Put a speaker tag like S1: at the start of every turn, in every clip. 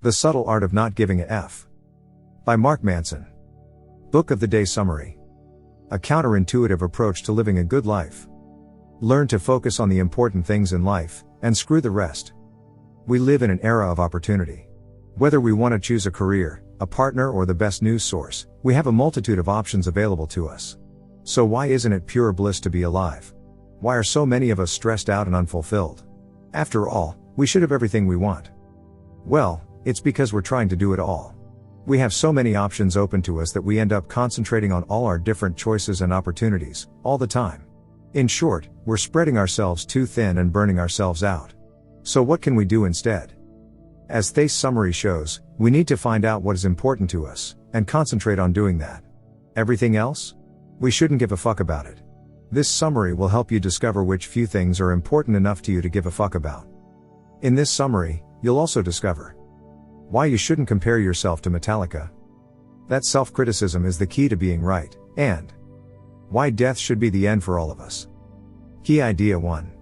S1: The Subtle Art of Not Giving a F. By Mark Manson. Book of the Day Summary. A counterintuitive approach to living a good life. Learn to focus on the important things in life, and screw the rest. We live in an era of opportunity. Whether we want to choose a career, a partner, or the best news source, we have a multitude of options available to us. So why isn't it pure bliss to be alive? Why are so many of us stressed out and unfulfilled? After all, we should have everything we want. Well, it's because we're trying to do it all. We have so many options open to us that we end up concentrating on all our different choices and opportunities, all the time. In short, we're spreading ourselves too thin and burning ourselves out. So what can we do instead? As Thay's summary shows, we need to find out what is important to us, and concentrate on doing that. Everything else? We shouldn't give a fuck about it. This summary will help you discover which few things are important enough to you to give a fuck about. In this summary, you'll also discover why you shouldn't compare yourself to Metallica. That self-criticism is the key to being right, and why death should be the end for all of us. Key idea 1.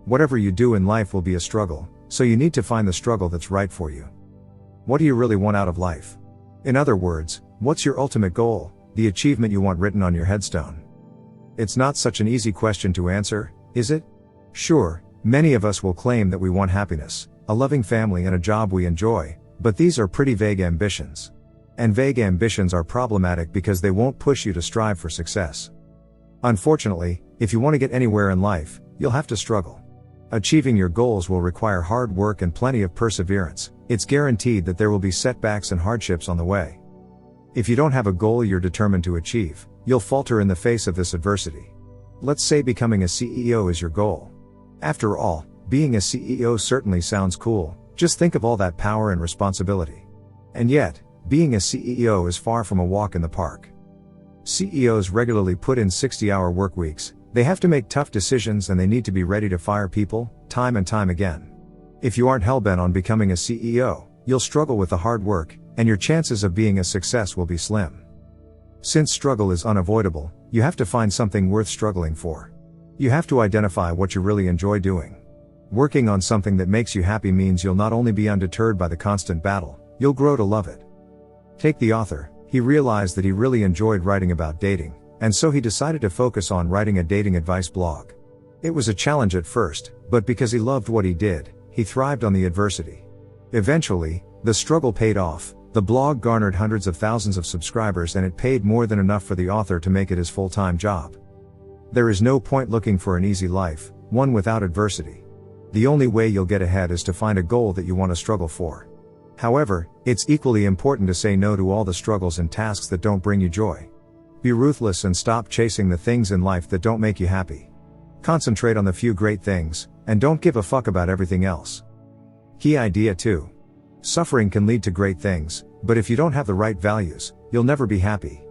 S1: Whatever you do in life will be a struggle, so you need to find the struggle that's right for you. What do you really want out of life? In other words, what's your ultimate goal, the achievement you want written on your headstone? It's not such an easy question to answer, is it? Sure, many of us will claim that we want happiness, a loving family, and a job we enjoy, but these are pretty vague ambitions. And vague ambitions are problematic because they won't push you to strive for success. Unfortunately, if you want to get anywhere in life, you'll have to struggle. Achieving your goals will require hard work and plenty of perseverance. It's guaranteed that there will be setbacks and hardships on the way. If you don't have a goal you're determined to achieve, you'll falter in the face of this adversity. Let's say becoming a CEO is your goal. After all, being a CEO certainly sounds cool. Just think of all that power and responsibility. And yet, being a CEO is far from a walk in the park. CEOs regularly put in 60-hour work weeks. They have to make tough decisions and they need to be ready to fire people, time and time again. If you aren't hellbent on becoming a CEO, you'll struggle with the hard work, and your chances of being a success will be slim. Since struggle is unavoidable, you have to find something worth struggling for. You have to identify what you really enjoy doing. Working on something that makes you happy means you'll not only be undeterred by the constant battle, you'll grow to love it. Take the author. He realized that he really enjoyed writing about dating, and so he decided to focus on writing a dating advice blog. It was a challenge at first, but because he loved what he did, he thrived on the adversity. Eventually, the struggle paid off. The blog garnered hundreds of thousands of subscribers, and it paid more than enough for the author to make it his full-time job. There is no point looking for an easy life, one without adversity. The only way you'll get ahead is to find a goal that you want to struggle for. However, it's equally important to say no to all the struggles and tasks that don't bring you joy. Be ruthless and stop chasing the things in life that don't make you happy. Concentrate on the few great things, and don't give a fuck about everything else. Key idea 2. Suffering can lead to great things, but if you don't have the right values, you'll never be happy.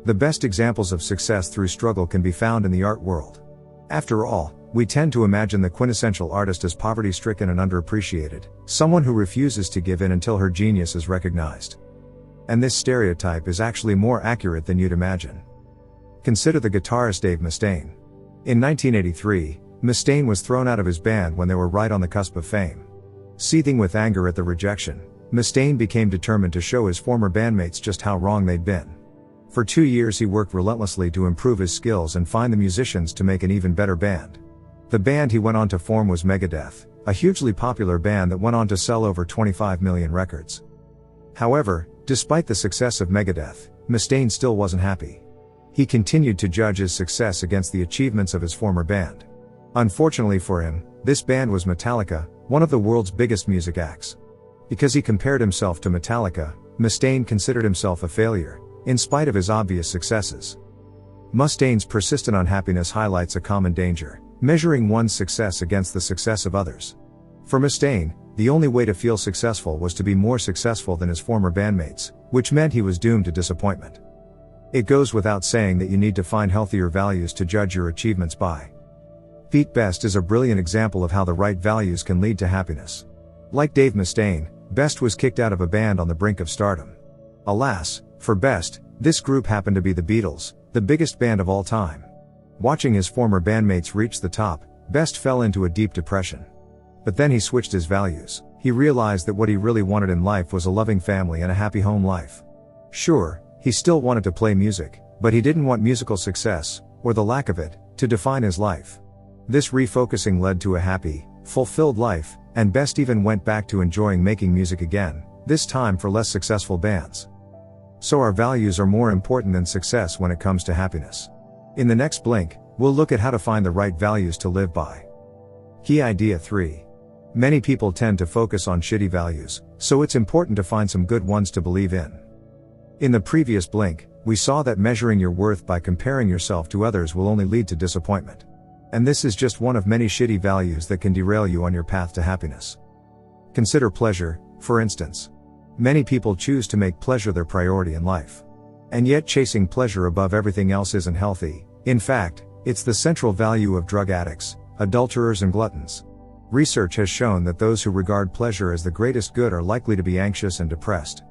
S1: The best examples of success through struggle can be found in the art world. After all, we tend to imagine the quintessential artist as poverty-stricken and underappreciated, someone who refuses to give in until her genius is recognized. And this stereotype is actually more accurate than you'd imagine. Consider the guitarist Dave Mustaine. In 1983, Mustaine was thrown out of his band when they were right on the cusp of fame. Seething with anger at the rejection, Mustaine became determined to show his former bandmates just how wrong they'd been. For 2 years he worked relentlessly to improve his skills and find the musicians to make an even better band. The band he went on to form was Megadeth, a hugely popular band that went on to sell over 25 million records. However, despite the success of Megadeth, Mustaine still wasn't happy. He continued to judge his success against the achievements of his former band. Unfortunately for him, this band was Metallica, one of the world's biggest music acts. Because he compared himself to Metallica, Mustaine considered himself a failure, in spite of his obvious successes. Mustaine's persistent unhappiness highlights a common danger: measuring one's success against the success of others. For Mustaine, the only way to feel successful was to be more successful than his former bandmates, which meant he was doomed to disappointment. It goes without saying that you need to find healthier values to judge your achievements by. Pete Best is a brilliant example of how the right values can lead to happiness. Like Dave Mustaine, Best was kicked out of a band on the brink of stardom. Alas, for Best, this group happened to be the Beatles, the biggest band of all time. Watching his former bandmates reach the top, Best fell into a deep depression. But then he switched his values. He He realized that what he really wanted in life was a loving family and a happy home life. Sure, he still wanted to play music, but he didn't want musical success, or the lack of it, to define his life. This refocusing led to a happy, fulfilled life, and Best even went back to enjoying making music again, this time for less successful bands. So our values are more important than success when it comes to happiness. In the next Blink, we'll look at how to find the right values to live by. Key idea 3. Many people tend to focus on shitty values, so it's important to find some good ones to believe in. In the previous Blink, we saw that measuring your worth by comparing yourself to others will only lead to disappointment. And this is just one of many shitty values that can derail you on your path to happiness. Consider pleasure, for instance. Many people choose to make pleasure their priority in life. And yet chasing pleasure above everything else isn't healthy. In fact, it's the central value of drug addicts, adulterers and gluttons. Research has shown that those who regard pleasure as the greatest good are likely to be anxious and depressed.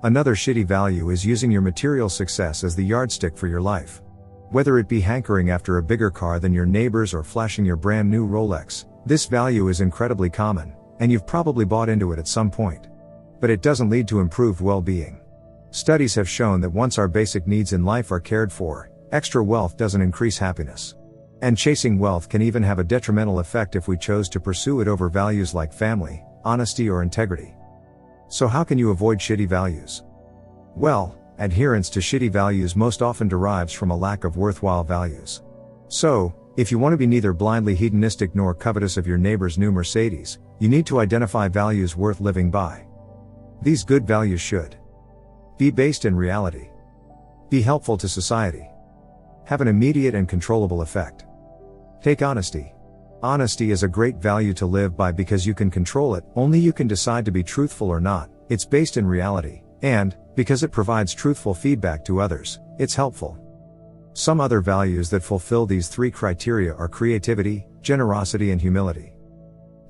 S1: Another shitty value is using your material success as the yardstick for your life. Whether it be hankering after a bigger car than your neighbors or flashing your brand new Rolex, this value is incredibly common, and you've probably bought into it at some point. But it doesn't lead to improved well-being. Studies have shown that once our basic needs in life are cared for, extra wealth doesn't increase happiness. And chasing wealth can even have a detrimental effect if we chose to pursue it over values like family, honesty or integrity. So how can you avoid shitty values? Well, adherence to shitty values most often derives from a lack of worthwhile values. So, if you want to be neither blindly hedonistic nor covetous of your neighbor's new Mercedes, you need to identify values worth living by. These good values should be based in reality, be helpful to society, have an immediate and controllable effect. Take honesty. Honesty is a great value to live by because you can control it, only you can decide to be truthful or not, it's based in reality, and, because it provides truthful feedback to others, it's helpful. Some other values that fulfill these 3 criteria are creativity, generosity and humility.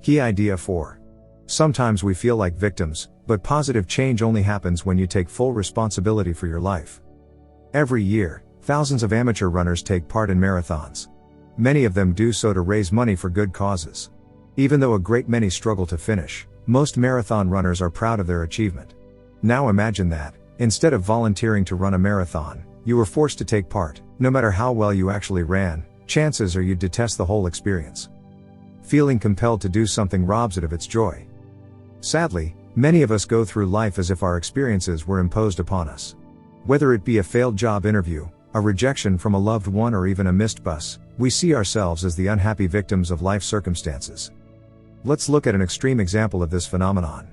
S1: Key idea 4. Sometimes we feel like victims, but positive change only happens when you take full responsibility for your life. Every year, thousands of amateur runners take part in marathons. Many of them do so to raise money for good causes. Even though a great many struggle to finish, most marathon runners are proud of their achievement. Now imagine that, instead of volunteering to run a marathon, you were forced to take part. No matter how well you actually ran, chances are you'd detest the whole experience. Feeling compelled to do something robs it of its joy. Sadly, many of us go through life as if our experiences were imposed upon us. Whether it be a failed job interview, a rejection from a loved one or even a missed bus, we see ourselves as the unhappy victims of life circumstances. Let's look at an extreme example of this phenomenon.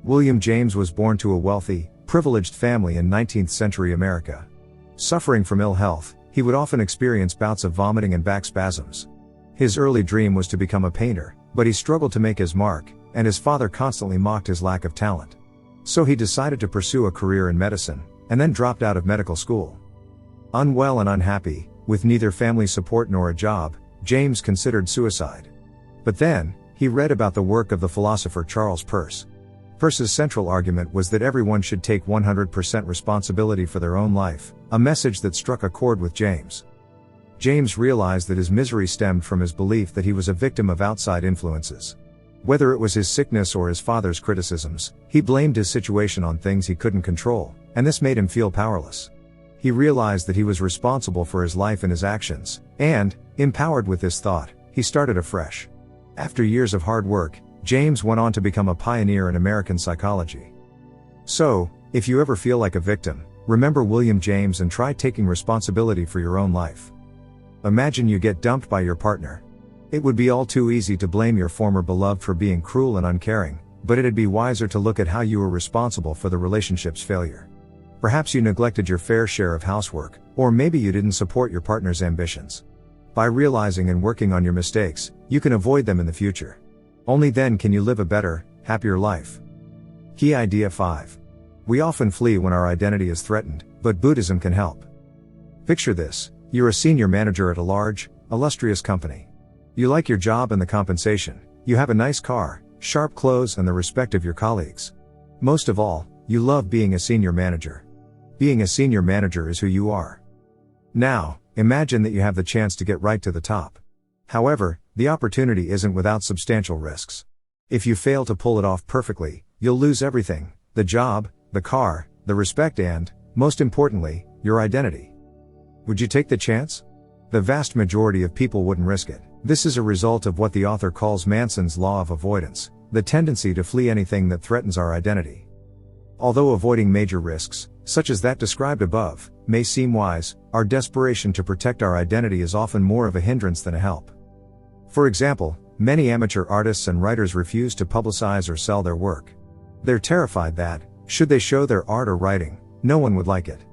S1: William James was born to a wealthy, privileged family in 19th century America. Suffering from ill health, he would often experience bouts of vomiting and back spasms. His early dream was to become a painter, but he struggled to make his mark, and his father constantly mocked his lack of talent. So he decided to pursue a career in medicine, and then dropped out of medical school. Unwell and unhappy, with neither family support nor a job, James considered suicide. But then, he read about the work of the philosopher Charles Peirce. Peirce's central argument was that everyone should take 100% responsibility for their own life, a message that struck a chord with James. James realized that his misery stemmed from his belief that he was a victim of outside influences. Whether it was his sickness or his father's criticisms, he blamed his situation on things he couldn't control, and this made him feel powerless. He realized that he was responsible for his life and his actions, and, empowered with this thought, he started afresh. After years of hard work, James went on to become a pioneer in American psychology. So, if you ever feel like a victim, remember William James and try taking responsibility for your own life. Imagine you get dumped by your partner. It would be all too easy to blame your former beloved for being cruel and uncaring, but it'd be wiser to look at how you were responsible for the relationship's failure. Perhaps you neglected your fair share of housework, or maybe you didn't support your partner's ambitions. By realizing and working on your mistakes, you can avoid them in the future. Only then can you live a better, happier life. Key idea 5. We often flee when our identity is threatened, but Buddhism can help. Picture this, you're a senior manager at a large, illustrious company. You like your job and the compensation, you have a nice car, sharp clothes and the respect of your colleagues. Most of all, you love being a senior manager. Being a senior manager is who you are. Now, imagine that you have the chance to get right to the top. However, the opportunity isn't without substantial risks. If you fail to pull it off perfectly, you'll lose everything: the job, the car, the respect and, most importantly, your identity. Would you take the chance? The vast majority of people wouldn't risk it. This is a result of what the author calls Manson's law of avoidance, the tendency to flee anything that threatens our identity. Although avoiding major risks, such as that described above, may seem wise, our desperation to protect our identity is often more of a hindrance than a help. For example, many amateur artists and writers refuse to publicize or sell their work. They're terrified that, should they show their art or writing, no one would like it.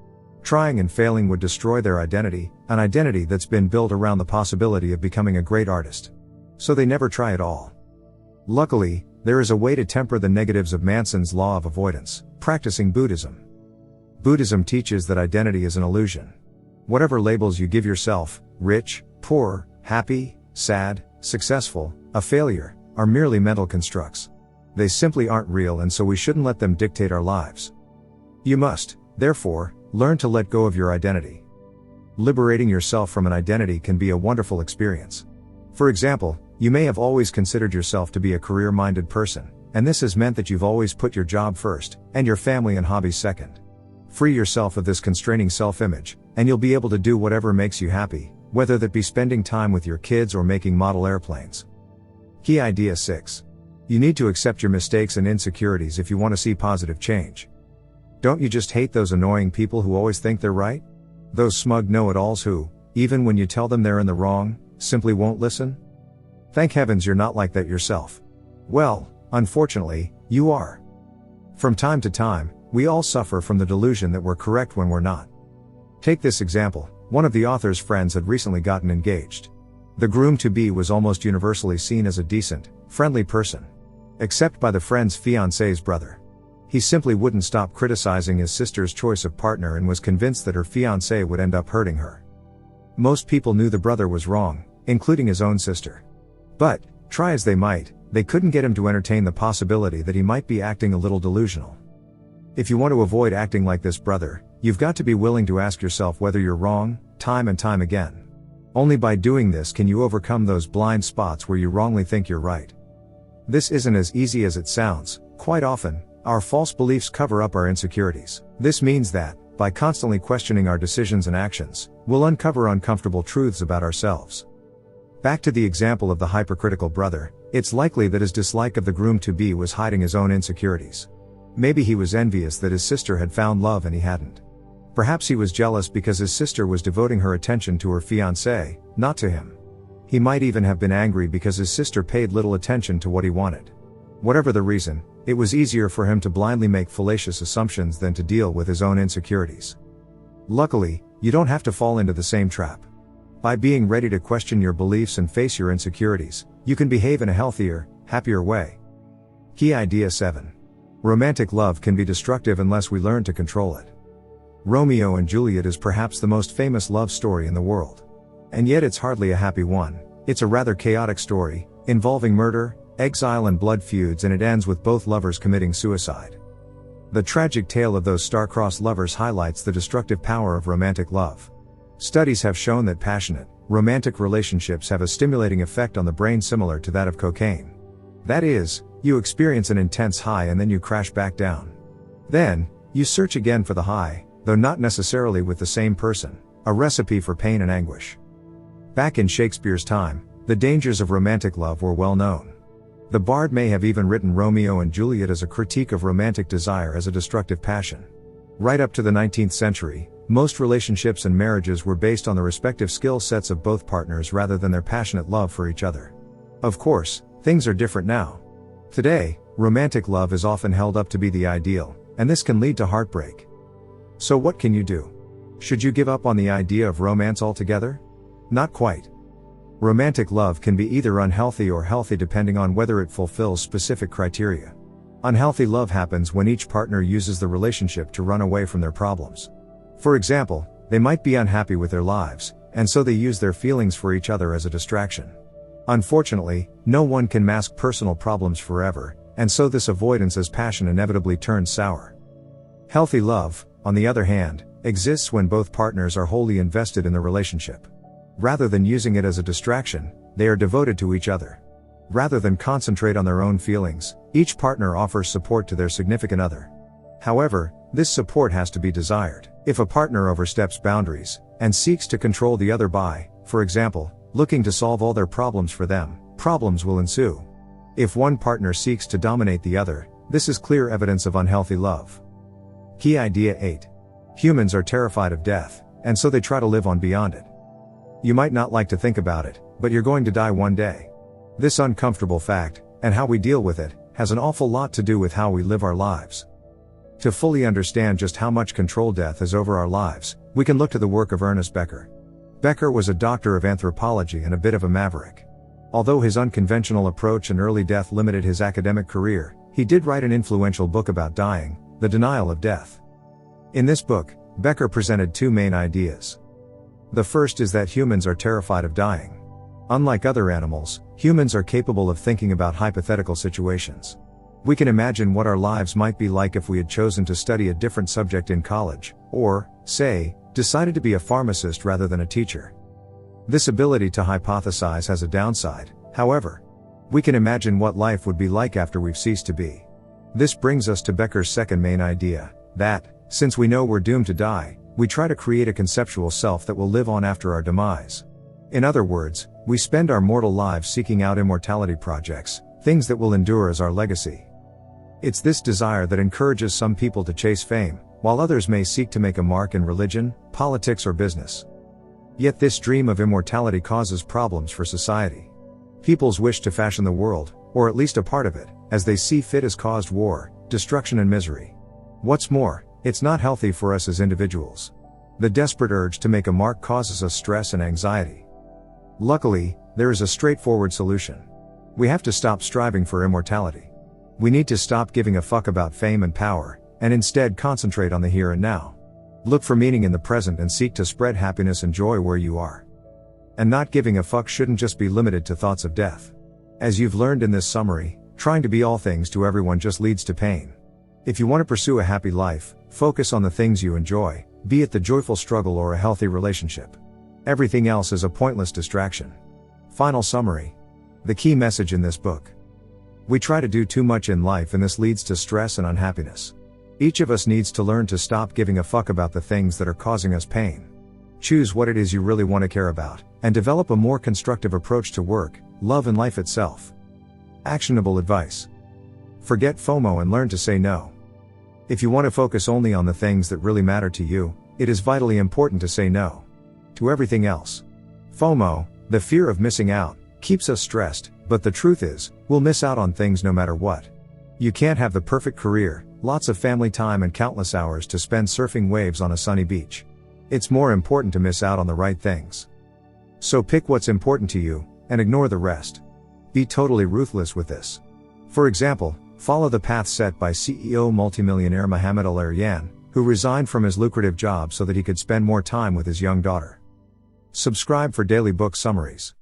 S1: Trying and failing would destroy their identity, an identity that's been built around the possibility of becoming a great artist. So they never try at all. Luckily, there is a way to temper the negatives of Manson's law of avoidance: practicing Buddhism. Buddhism teaches that identity is an illusion. Whatever labels you give yourself, rich, poor, happy, sad, successful, a failure, are merely mental constructs. They simply aren't real, and so we shouldn't let them dictate our lives. You must, therefore, learn to let go of your identity. Liberating yourself from an identity can be a wonderful experience. For example, you may have always considered yourself to be a career-minded person, and this has meant that you've always put your job first, and your family and hobbies second. Free yourself of this constraining self-image, and you'll be able to do whatever makes you happy, whether that be spending time with your kids or making model airplanes. Key idea 6. You need to accept your mistakes and insecurities if you want to see positive change. Don't you just hate those annoying people who always think they're right? Those smug know-it-alls who, even when you tell them they're in the wrong, simply won't listen? Thank heavens you're not like that yourself. Well, unfortunately, you are. From time to time, we all suffer from the delusion that we're correct when we're not. Take this example: one of the author's friends had recently gotten engaged. The groom-to-be was almost universally seen as a decent, friendly person. Except by the friend's fiancé's brother. He simply wouldn't stop criticizing his sister's choice of partner and was convinced that her fiancé would end up hurting her. Most people knew the brother was wrong, including his own sister. But, try as they might, they couldn't get him to entertain the possibility that he might be acting a little delusional. If you want to avoid acting like this brother, you've got to be willing to ask yourself whether you're wrong, time and time again. Only by doing this can you overcome those blind spots where you wrongly think you're right. This isn't as easy as it sounds. Quite often, our false beliefs cover up our insecurities. This means that, by constantly questioning our decisions and actions, we'll uncover uncomfortable truths about ourselves. Back to the example of the hypercritical brother, it's likely that his dislike of the groom-to-be was hiding his own insecurities. Maybe he was envious that his sister had found love and he hadn't. Perhaps he was jealous because his sister was devoting her attention to her fiancé, not to him. He might even have been angry because his sister paid little attention to what he wanted. Whatever the reason, it was easier for him to blindly make fallacious assumptions than to deal with his own insecurities. Luckily, you don't have to fall into the same trap. By being ready to question your beliefs and face your insecurities, you can behave in a healthier, happier way. Key idea 7. Romantic love can be destructive unless we learn to control it. Romeo and Juliet is perhaps the most famous love story in the world. And yet it's hardly a happy one. It's a rather chaotic story, involving murder, exile and blood feuds, and it ends with both lovers committing suicide. The tragic tale of those star-crossed lovers highlights the destructive power of romantic love. Studies have shown that passionate, romantic relationships have a stimulating effect on the brain similar to that of cocaine. That is, you experience an intense high and then you crash back down. Then, you search again for the high, though not necessarily with the same person, a recipe for pain and anguish. Back in Shakespeare's time, the dangers of romantic love were well known. The bard may have even written Romeo and Juliet as a critique of romantic desire as a destructive passion. Right up to the 19th century, most relationships and marriages were based on the respective skill sets of both partners rather than their passionate love for each other. Of course, things are different now. Today, romantic love is often held up to be the ideal, and this can lead to heartbreak. So what can you do? Should you give up on the idea of romance altogether? Not quite. Romantic love can be either unhealthy or healthy depending on whether it fulfills specific criteria. Unhealthy love happens when each partner uses the relationship to run away from their problems. For example, they might be unhappy with their lives, and so they use their feelings for each other as a distraction. Unfortunately, no one can mask personal problems forever, and so this avoidance as passion inevitably turns sour. Healthy love, on the other hand, exists when both partners are wholly invested in the relationship. Rather than using it as a distraction, they are devoted to each other. Rather than concentrate on their own feelings, each partner offers support to their significant other. However, this support has to be desired. If a partner oversteps boundaries and seeks to control the other by, for example, looking to solve all their problems for them, problems will ensue. If one partner seeks to dominate the other, this is clear evidence of unhealthy love. Key idea 8. Humans are terrified of death, and so they try to live on beyond it. You might not like to think about it, but you're going to die one day. This uncomfortable fact, and how we deal with it, has an awful lot to do with how we live our lives. To fully understand just how much control death has over our lives, we can look to the work of Ernest Becker. Becker was a doctor of anthropology and a bit of a maverick. Although his unconventional approach and early death limited his academic career, he did write an influential book about dying, The Denial of Death. In this book, Becker presented two main ideas. The first is that humans are terrified of dying. Unlike other animals, humans are capable of thinking about hypothetical situations. We can imagine what our lives might be like if we had chosen to study a different subject in college, or, say, decided to be a pharmacist rather than a teacher. This ability to hypothesize has a downside, however. We can imagine what life would be like after we've ceased to be. This brings us to Becker's second main idea, that, since we know we're doomed to die, we try to create a conceptual self that will live on after our demise. In other words, we spend our mortal lives seeking out immortality projects, things that will endure as our legacy. It's this desire that encourages some people to chase fame, while others may seek to make a mark in religion, politics or business. Yet this dream of immortality causes problems for society. People's wish to fashion the world, or at least a part of it, as they see fit has caused war, destruction and misery. What's more, it's not healthy for us as individuals. The desperate urge to make a mark causes us stress and anxiety. Luckily, there is a straightforward solution. We have to stop striving for immortality. We need to stop giving a fuck about fame and power, and instead concentrate on the here and now. Look for meaning in the present and seek to spread happiness and joy where you are. And not giving a fuck shouldn't just be limited to thoughts of death. As you've learned in this summary, trying to be all things to everyone just leads to pain. If you want to pursue a happy life, focus on the things you enjoy, be it the joyful struggle or a healthy relationship. Everything else is a pointless distraction. Final summary. The key message in this book. We try to do too much in life and this leads to stress and unhappiness. Each of us needs to learn to stop giving a fuck about the things that are causing us pain. Choose what it is you really want to care about, and develop a more constructive approach to work, love and life itself. Actionable advice. Forget FOMO and learn to say no. If you want to focus only on the things that really matter to you, it is vitally important to say no to everything else. FOMO, the fear of missing out, keeps us stressed, but the truth is, we'll miss out on things no matter what. You can't have the perfect career, lots of family time and countless hours to spend surfing waves on a sunny beach. It's more important to miss out on the right things. So pick what's important to you, and ignore the rest. Be totally ruthless with this. For example, follow the path set by CEO multimillionaire Mohammed Al-Aryan, who resigned from his lucrative job so that he could spend more time with his young daughter. Subscribe for daily book summaries.